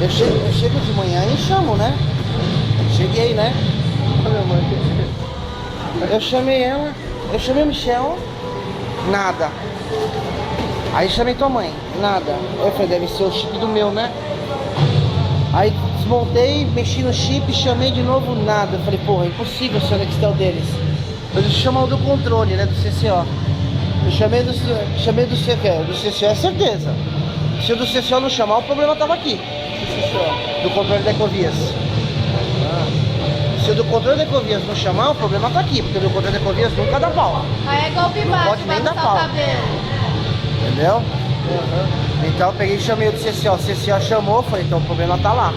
Eu chego de manhã e chamo, né? Cheguei, né? Olha, mãe. Eu chamei ela, eu chamei o Michel, nada. Aí chamei tua mãe, nada. Eu falei, deve ser o chip do meu, né? Aí desmontei, mexi no chip, chamei de novo, nada. Eu falei, porra, é impossível ser o Nextel deles. Eu chamo do controle, né? Do CCO. Eu chamei do CCO, do CCO é certeza. Se o do CCO não chamar, o problema tava aqui. Do controle da Ecovias. Se o do controle da Ecovias não chamar, o problema tá aqui, porque o do controle da Ecovias nunca dá pau. Aí é golpe Não baixo, pode nem vai dar no seu pau. cabelo. Entendeu? Então eu peguei e chamei o do CCO. O CCO chamou, falei, então o problema tá lá.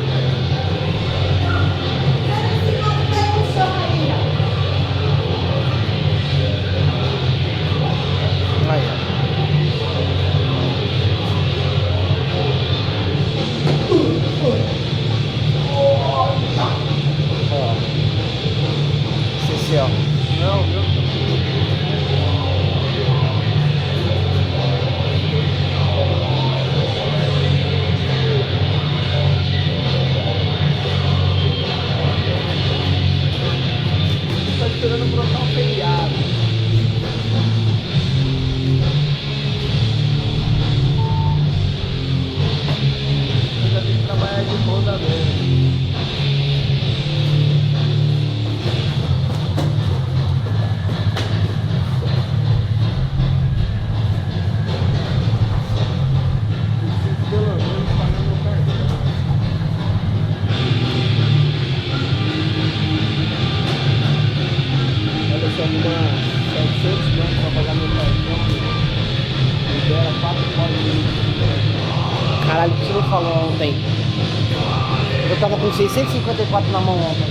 Aí, ó. Ó. CCO. Não, viu? Tá esperando brotar um feriado. Eu já tenho que trabalhar de banda mesmo. Pelo menos pagar meu cartão. Olha só, me dá 700 bancos pra pagar meu cartão. Libera 4 pau. Caralho, o que você me falou ontem? Eu tava com 654 na mão ontem.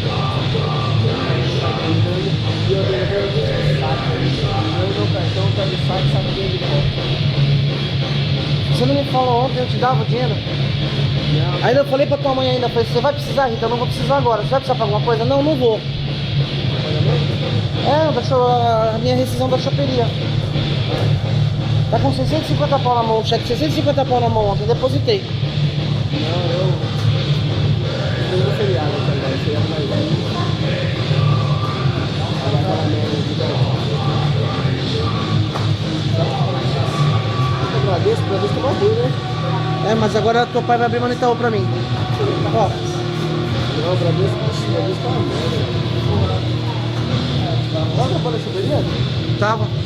E eu levei o saco. E meu cartão tá de saco, sabe dele de volta. Você não me falou ontem, eu te dava o dinheiro. Não, Ainda eu falei pra tua mãe ainda, falei, você vai precisar, Rita? Eu não vou precisar agora. Você vai precisar pra alguma coisa? Não, não vou. A minha rescisão da choperia. Tá com 650 pau na mão, um cheque de 650 pau na mão ontem, depositei. não, eu tenho um feriado também, feriado mais velho. Agora tá na merda de verdade. Eu agradeço que eu mandei, né? É, mas agora teu pai vai abrir uma Itaú pra mim. Ó, Não, agradeço que tá uma merda. Tava na choperia? tava.